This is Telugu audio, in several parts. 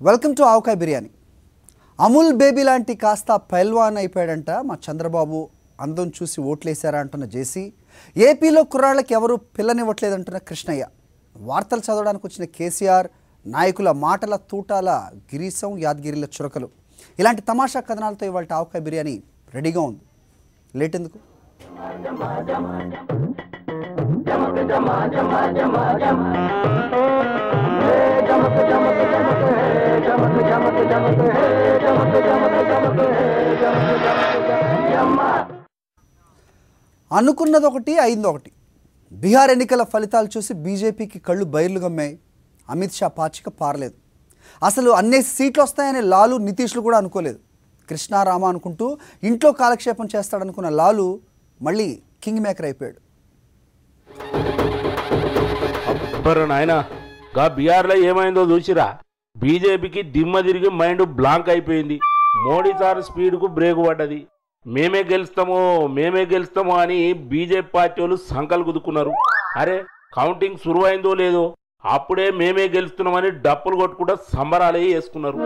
Welcome to avakaya biryani. Amul baby లాంటి కాస్త పైల్వాన్ అయిపోయాడంట మా చంద్రబాబు. అందం చూసి ఓట్లేశారా అంటున్న జేసీ, ఏపీలో కుర్రాళ్ళకి ఎవరు పిల్లనివ్వట్లేదంటున్న కృష్ణయ్య, వార్తలు చదవడానికి వచ్చిన కేసీఆర్, నాయకుల మాటల తూటాల గిరీశం, యాదగిరిల చురకలు, ఇలాంటి తమాషా కథనాలతో ఇవాళ ఆవకాయ బిర్యానీ రెడీగా ఉంది. లేట్ ఎందుకు? అనుకున్నది ఒకటి, అయింది ఒకటి. బీహార్ ఎన్నికల ఫలితాలు చూసి బీజేపీకి కళ్ళు బయర్లు గమ్మాయి. అమిత్ షా పాచిక పారలేదు. అసలు అన్ని సీట్లు వస్తాయని లాలు, నితీష్లు కూడా అనుకోలేదు. కృష్ణారామ అనుకుంటూ ఇంట్లో కాలక్షేపం చేస్తాడనుకున్న లాలు మళ్ళీ కింగ్ మేకర్ అయిపోయాడు. నాయనా గా బీహార్లో ఏమైందో చూసిరా? బీజేపీకి దిమ్మ తిరిగి మైండ్ బ్లాంక్ అయిపోయింది. మోడీ సార్ స్పీడ్కు బ్రేక్ పడ్డది. మేమే గెలుస్తామో అని బీజేపీ పార్టీ వాళ్ళు సంకలు గుద్దుకున్నారు. అరే కౌంటింగ్ సురువైందో లేదో అప్పుడే మేమే గెలుస్తున్నామని డప్పులు కొట్టుకుంటూ సంబరాలే వేసుకున్నారు.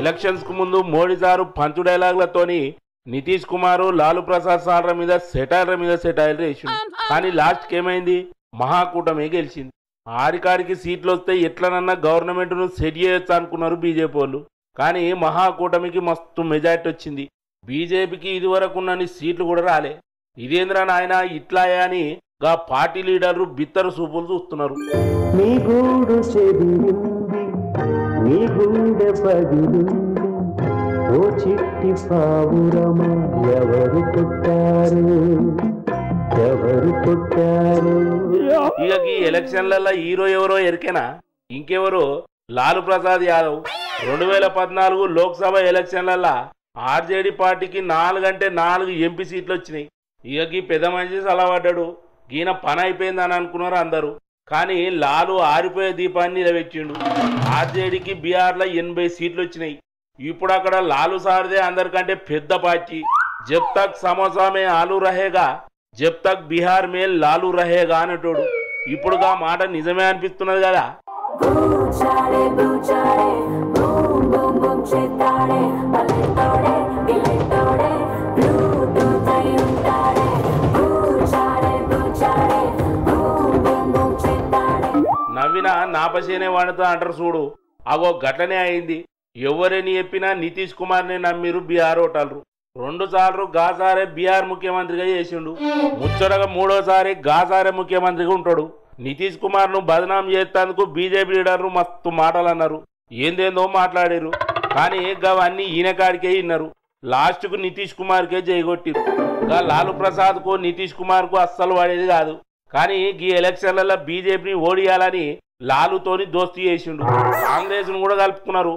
ఎలక్షన్స్ కు ముందు మోడీ సారు పంచు డైలాగులతోని నితీష్ కుమార్, లాలు ప్రసాద్ సార్ల మీద సెటైల్ వేసిండు. కానీ లాస్ట్కి ఏమైంది? మహాకూటమి గెలిచింది. ఆరికారికి సీట్లు వస్తే ఎట్లనన్నా గవర్నమెంట్ ను సెట్ చేయొచ్చు అనుకున్నారు బీజేపీ వాళ్ళు. కానీ మహాకూటమికి మస్తు మెజార్టీ వచ్చింది. బీజేపీకి ఇదివరకు ఉన్నన్ని సీట్లు కూడా రాలే. ఇదేంద్రా నాయన ఇట్లాయా అని గా పార్టీ లీడర్లు బిత్తరు సూపులు చూస్తున్నారు. ఇక ఈ ఎలక్షన్లలో హీరో ఎవరో ఎరికేనా? ఇంకెవరో లాలు ప్రసాద్ యాదవ్. 2014 లోక్సభ ఎలక్షన్లలో ఆర్జేడీ పార్టీకి 4 అంటే 4 ఎంపీ సీట్లు వచ్చినాయి. ఇక పెద్ద మనిషి సలవాడ్డాడు. ఈయన పని అయిపోయిందని అనుకున్నారు అందరూ. కానీ లాలు ఆరిపోయే దీపాన్ని నిలబెట్టిండు. ఆర్జేడీకి బీహార్లో 80 సీట్లు వచ్చినాయి. ఇప్పుడు అక్కడ లాలు సార్దే అందరికంటే పెద్ద పార్టీ. జబ్ తక్ సమోసా మే ఆలు రహేగా, జబ్ తక్ బీహార్ మే లాలు రహేగా అనేటోడు. ఇప్పుడుగా మాట నిజమే అనిపిస్తున్నది కదా. నవ్విన నాపసేనే వాడితో అంటారు చూడు, అగో గట్లనే అయింది. ఎవరని చెప్పినా నితీష్ కుమార్ని నమ్మిరు బీహార్ ఓటర్లు. 2 సార్లు గాసారే బీహార్ ముఖ్యమంత్రిగా చేసిండు. ముచ్చటగా 3వసారి గాసారే ముఖ్యమంత్రిగా ఉంటాడు. నితీష్ కుమార్ ను బదనాం చేసేందుకు బీజేపీ లీడర్లు మస్తు మాటలు అన్నారు, ఏందేందో మాట్లాడారు. కానీ గవన్నీ ఈయన కాడికే ఇన్నారు. లాస్ట్ కు నితీష్ కుమార్కే జైగొట్టిరు. గా లాలు ప్రసాద్ కు నితీష్ కుమార్ కు అస్సలు పడేది కాదు. కానీ ఈ ఎలక్షన్లలో బీజేపీని ఓడియాలని లాలుతోని దోస్తీ చేసిండు. కాంగ్రెస్ ను కూడా కలుపుకున్నారు.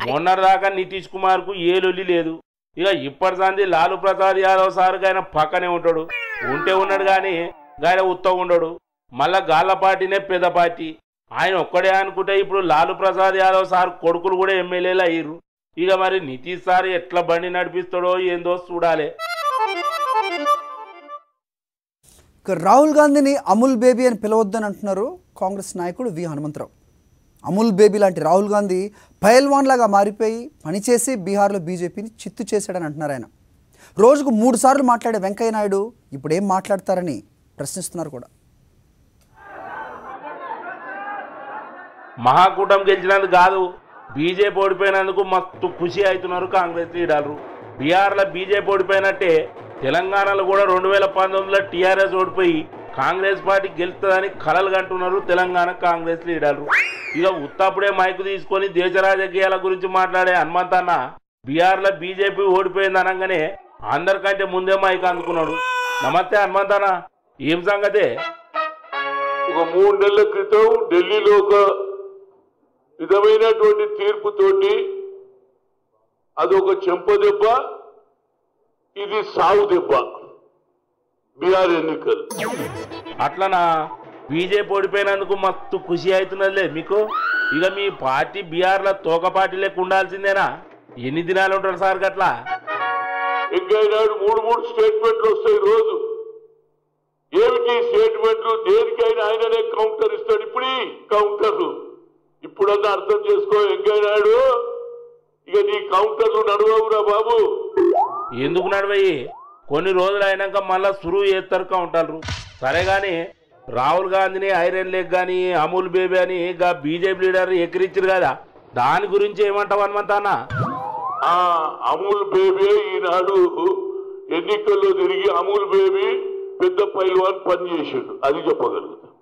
మొన్నటిదాకా నితీష్ కుమార్ కు ఏ లొల్లి లేదు. ఇక ఇప్పటిసారి లాలు ప్రసాద్ యాదవ్ సార్ ఆయన పక్కనే ఉంటాడు. ఉంటే ఉన్నాడు కానీ ఆయన ఉత్తగా ఉండడు. మళ్ళా గాళ్ళ పార్టీనే పెద్ద పార్టీ. ఆయన ఒక్కడే అనుకుంటే ఇప్పుడు లాలు ప్రసాద్ యాదవ్ సార్ కొడుకులు కూడా ఎమ్మెల్యేలు అయ్యారు. ఇక మరి నితీష్ సార్ ఎట్లా బండి నడిపిస్తాడో ఏందో చూడాలి. రాహుల్ గాంధీని అమూల్ బేబీ అని పిలవద్దని అంటున్నారు కాంగ్రెస్ నాయకుడు వి హనుమంతరావు. అమూల్ బేబీ లాంటి రాహుల్ గాంధీ పైల్వాన్ లాగా మారిపోయి పనిచేసి బీహార్లో బీజేపీని చిత్తు చేశాడని అంటున్నారు ఆయన. రోజుకు 3 సార్లు మాట్లాడే వెంకయ్య నాయుడు ఇప్పుడు ఏం మాట్లాడతారని ప్రశ్నిస్తున్నారు కూడా. మహాకూటం గెలిచినందుకు కాదు, బీజేపీ ఓడిపోయినందుకు మస్తు ఖుషి అవుతున్నారు కాంగ్రెస్ లీడర్లు. బీహార్లో బీజేపీ ఓడిపోయినట్టే తెలంగాణలో కూడా 2019లో టీఆర్ఎస్ ఓడిపోయి కాంగ్రెస్ పార్టీ గెలుస్తుందని కలలు కంటున్నారు తెలంగాణ కాంగ్రెస్ లీడర్లు. ఇక ఉత్తప్పుడే మైకు తీసుకొని దేశ రాజకీయాల గురించి మాట్లాడే హనుమంత్ అన్న బీహార్లో బీజేపీ ఓడిపోయింది అనగానే అందరికంటే ముందే మైకు అందుకున్నాడు. నమస్తే హనుమంత్ అన్న, ఏం సంగతే? ఒక 3 నెలల క్రితం ఢిల్లీలో ఒక విధమైనటువంటి తీర్పుతోటి అదొక చెంపదెబ్బ, ఇది సావు దెబ్బ. బీహార్ ఎన్నికలు అట్లనా? బీజేపీ ఓడిపోయినందుకు మస్తు ఖుషి అవుతున్నదిలే మీకు. ఇక మీ పార్టీ బీహార్లో తోక పార్టీ లేక ఉండాల్సిందేనా? ఎన్ని దినాలు ఉంటారు సార్ గట్లా? వెంకయ్యనాయుడు 3 స్టేట్మెంట్లు వస్తాయి రోజు. ఏమిటి స్టేట్మెంట్లు? దేనికైనా ఆయననే కౌంటర్ ఇస్తాడు. ఇప్పుడు కౌంటర్లు ఇప్పుడన్నా అర్థం చేసుకో వెంకయ్యనాయుడు. ఇక నీ కౌంటర్లు నడవవురా బాబు. ఎందుకు నడవయి? కొన్ని రోజులు అయినాక మళ్ళా సురువు చేస్తారు కౌంటర్లు. సరే గాని రాహుల్ గాంధీని ఐరన్ లెగ్ కానీ అమూల్ బేబీ అని ఇక బీజేపీ లీడర్ ఎక్కిరించారు కదా, దాని గురించి ఏమంటావు హనుమంతన్నా? అమూల్ బేబీ ఈనాడు ఎన్నికల్లో తిరిగి అమూల్ బేబీ పెద్ద పైల్వాన్ పని చేసాడు, అది చెప్పగలుగుతాం.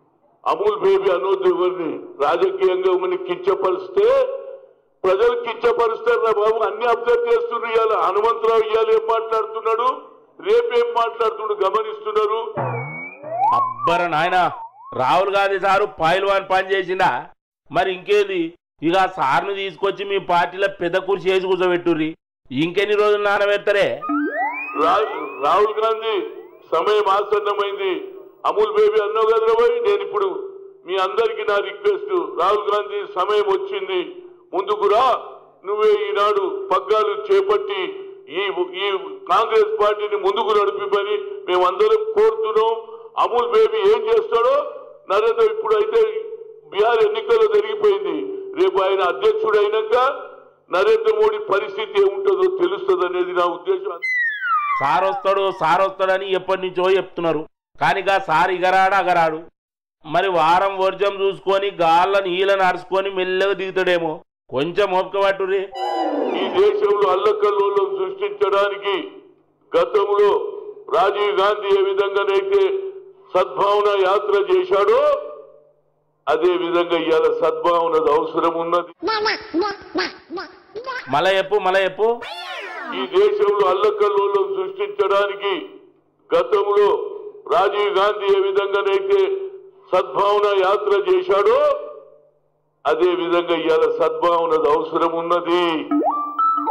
అమూల్ బేబీ అనొద్దు ఎవరిని. రాజకీయంగా మన కించపరిస్తే ప్రజలు కించపరుస్తారు రా బాబు. అన్ని అబ్జర్వ్ చేస్తున్నారు. ఇవాళ హనుమంతరావు ఇవాళ ఏం మాట్లాడుతున్నాడు, రేపేం మాట్లాడుతున్నాడు గమనిస్తున్నారు. అబ్బర నాయన, రాహుల్ గాంధీ సారు పైల్వాన్ పని చేసిందా? మరి ఇంకేది? ఇక సార్ను తీసుకొచ్చి మీ పార్టీలో పెద్ద కుర్చీ వేసి కూర్చోబెట్టుర్రి. ఇంకెన్ని రోజులు నానబెడతారే? రాహుల్ గాంధీ సమయం ఆసన్నమైంది. అమూల్ బేబీ అన్నావు కదా పోయి. నేను ఇప్పుడు మీ అందరికీ నా రిక్వెస్ట్, రాహుల్ గాంధీ సమయం వచ్చింది, ముందుకు రా. నువ్వే ఈనాడు పగ్గాలు చేపట్టి ఈ కాంగ్రెస్ పార్టీని ముందుకు నడిపిమని మేమందరం కోరుతున్నాం. అమూల్ బేబీ ఏం చేస్తాడో నరేంద్ర ఇప్పుడు అయితే బీహార్ ఎన్నికల్లో జరిగిపోయింది. రేపు ఆయన అధ్యక్షుడు అయినాక నరేంద్ర మోడీ పరిస్థితి ఏముంటుందో తెలుస్తుంది అనేది నా ఉద్దేశం. సార్ వస్తాడని ఎప్పటి నుంచో చెప్తున్నారు, కానీ సార్ ఇగరాడు అగరాడు. మరి వారం వర్జం చూసుకొని గాళ్ళని ఈలను అరుచుకొని మెల్లగా దిగుతాడేమో. కొంచెం ఓపిక పట్టుర్రి. ఈ దేశంలో అల్లకల్లోలం సృష్టించడానికి గతంలో రాజీవ్ గాంధీ ఏ విధంగానైతే సద్భావన యాత్ర చేశాడో అదే విధంగా ఇవాళ సద్భావనది అవసరం ఉన్నది. మళ్ళా చెప్పు. ఈ దేశంలో అల్లకల్లోలం సృష్టించడానికి గతంలో రాజీవ్ గాంధీ ఏ విధంగానైతే సద్భావన యాత్ర చేశాడో అదే విధంగా ఇవాళ సద్భావనది అవసరం ఉన్నది.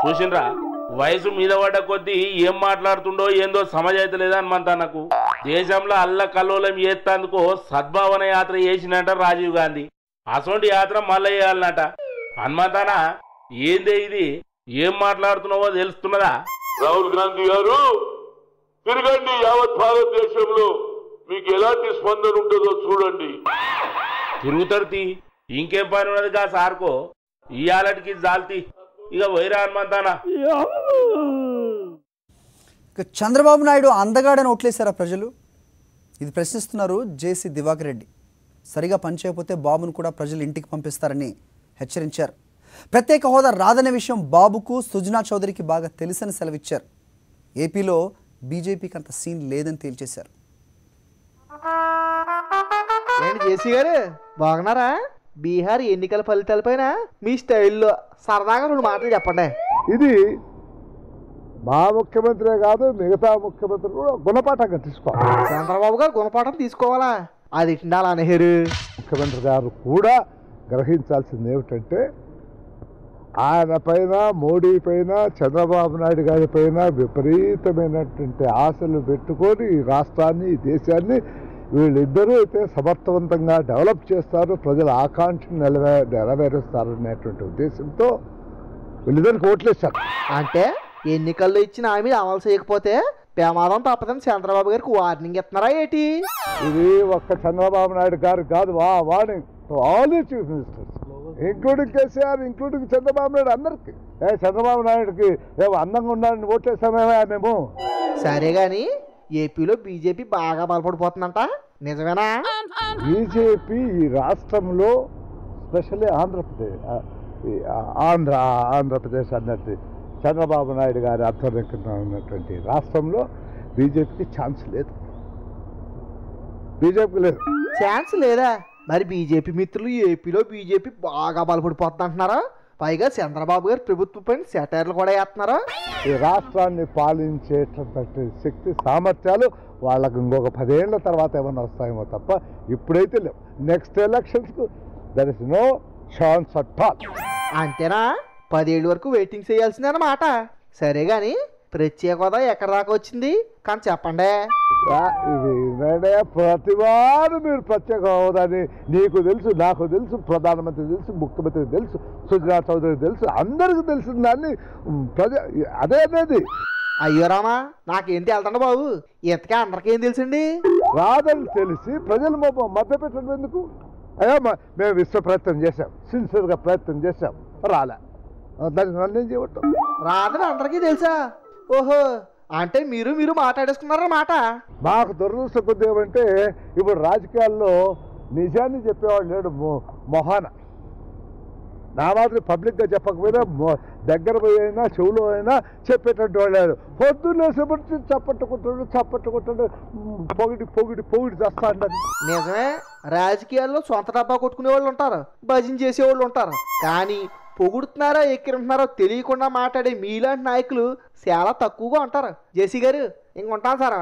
చూసిండ్రా, వయసు మీద పడ్డ కొద్దీ ఏం మాట్లాడుతుండో ఏందో సమజైతే లేదా హనుమంతన్నకు. దేశంలో అల్ల కల్లోలం చేస్తేందుకు సద్భావన యాత్ర చేసినట రాజీవ్ గాంధీ. అసొంటి యాత్ర మళ్ళీ చేయాలన్నట. హనుమంతన్న, ఏందే ఇది? ఏం మాట్లాడుతున్నావో తెలుస్తున్నదా? రాహుల్ గాంధీ గారు తిరగండి యావత్ భారతదేశంలో, మీకు ఎలాంటి స్పందన ఉంటుందో చూడండి. తిరుగుతాడు. ఇంకేం పని ఉన్నది కా సార్కో? ఇయాలటికి జాల్తి. ఇక వైరా హనుమంతన్న. చంద్రబాబు నాయుడు అందగాడని ఓట్లేశారా ప్రజలు? ఇది ప్రశ్నిస్తున్నారు జేసీ దివాకర్ రెడ్డి. సరిగా పనిచేయకపోతే బాబును కూడా ప్రజలు ఇంటికి పంపిస్తారని హెచ్చరించారు. ప్రత్యేక హోదా రాదనే విషయం బాబుకు సుజనా చౌదరికి బాగా తెలుసని సెలవిచ్చారు. ఏపీలో బీజేపీకి అంత సీన్ లేదని తేల్చేశారు. ఏంటి జేసీ గారు, బాగున్నారా? బీహార్ ఎన్నికల ఫలితాలపైన మీ స్టైల్లో సరదాగా 2 మాటలు చెప్పండి. ఇది మా ముఖ్యమంత్రే కాదు, మిగతా ముఖ్యమంత్రులు కూడా గుణపాఠంగా తీసుకోవాలి. చంద్రబాబు గారు గుణపాఠం తీసుకోవాలా? అది ఇట్లా నెహ్రూ ముఖ్యమంత్రి గారు కూడా గ్రహించాల్సింది ఏమిటంటే, ఆయన పైన, మోడీ పైన, చంద్రబాబు నాయుడు గారి పైన విపరీతమైనటువంటి ఆశలు పెట్టుకొని ఈ రాష్ట్రాన్ని, ఈ దేశాన్ని వీళ్ళిద్దరూ అయితే సమర్థవంతంగా డెవలప్ చేస్తారు, ప్రజల ఆకాంక్షను నెరవేరుస్తారనేటువంటి ఉద్దేశంతో వీళ్ళిద్దరికి ఓట్లేశారు. అంటే ఎన్నికల్లో ఇచ్చిన హామీలు అమలు చేయకపోతే ప్రమాదం తప్పదని చంద్రబాబు గారికి వార్నింగ్ ఇస్తున్నారా ఏంటి? ఇది ఒక్క చంద్రబాబు నాయుడు గారికి కాదు, warning to all the chief ministers, including KCR, including Chandrababu Naidu అందరికి. చంద్రబాబు నాయుడుకి ఏమో అందంగా ఉండాలని ఓట్లేసామేమో మేము. సరే గాని ఏపీలో బీజేపీ బాగా బలపడిపోతుందంట, నిజమేనా? బీజేపీ ఈ రాష్ట్రంలో, స్పెషల్లీ ఆంధ్రప్రదేశ్ అన్నట్టు చంద్రబాబు నాయుడు గారి ఆధ్వర్యం కింద ఉన్నటువంటి రాష్ట్రంలో బీజేపీకి ఛాన్స్ లేదు. బీజేపీకి లేదు ఛాన్స్ లేదా? మరి బీజేపీ మిత్రులు ఏపీలో బీజేపీ బాగా బలపడిపోతుంది అంటున్నారా? పైగా చంద్రబాబు గారు ప్రభుత్వం పైన సెటైర్లు కూడా వేస్తున్నారా? ఈ రాష్ట్రాన్ని పాలించేటటువంటి శక్తి సామర్థ్యాలు వాళ్ళకు ఇంకొక 10 ఏళ్ల తర్వాత ఏమన్నా వస్తాయేమో తప్ప ఇప్పుడైతే లేవు. నెక్స్ట్ ఎలక్షన్స్కు there is no chance at all. అంతేనా? 10 ఏళ్ళ వరకు వెయిటింగ్ చేయాల్సిందే అన్నమాట. సరే గాని ప్రత్యేక హోదా ఎక్కడ దాకా వచ్చింది కానీ చెప్పండి. ఇది ప్రతివారు మీరు ప్రత్యేక హోదాని నీకు తెలుసు, నాకు తెలుసు, ప్రధానమంత్రి తెలుసు, ముఖ్యమంత్రి తెలుసు, సుజనా చౌదరి తెలుసు, అందరికీ తెలిసిన దాన్ని అదే అనేది. అయ్యో రామా, నాకేంటి వెళ్తాండి బాబు, ఇంతకే అందరికేం తెలుసండి? రాదని తెలిసి ప్రజలు మభ్య పెట్టడం ఎందుకు? అయ్యా మేము విశ్వ ప్రయత్నం చేశాం, సిన్సియర్గా ప్రయత్నం చేశాం, రాలే, దానికి నన్ను ఏం చేయవటం? రాదని అందరికీ తెలుసా? ఓహో, అంటే మీరు మాట్లాడేసుకున్నారన్నమాట. మాకు దురదృష్టం కొద్ది ఏమంటే ఇప్పుడు రాజకీయాల్లో నిజాన్ని చెప్పేవాడు లేడు. మొహాన నా మాదిరి పబ్లిక్గా చెప్పకపోయినా దగ్గర పోయి అయినా చెవులో అయినా చెప్పేటట్టు వాళ్ళు పొద్దున్నేసేపటి చప్పట్టుకుంటాడు పొగిడి చేస్తా అంటారు. నిజమే, రాజకీయాల్లో సొంత డబ్బా కొట్టుకునే వాళ్ళు ఉంటారు, భజన చేసేవాళ్ళు ఉంటారు. కానీ పొగుడుతున్నారో ఎక్కిరంటున్నారో తెలియకుండా మాట్లాడే మీలాంటి నాయకులు చాలా తక్కువగా ఉంటారు. జేసీ గారు ఇంకొంటాను సారా.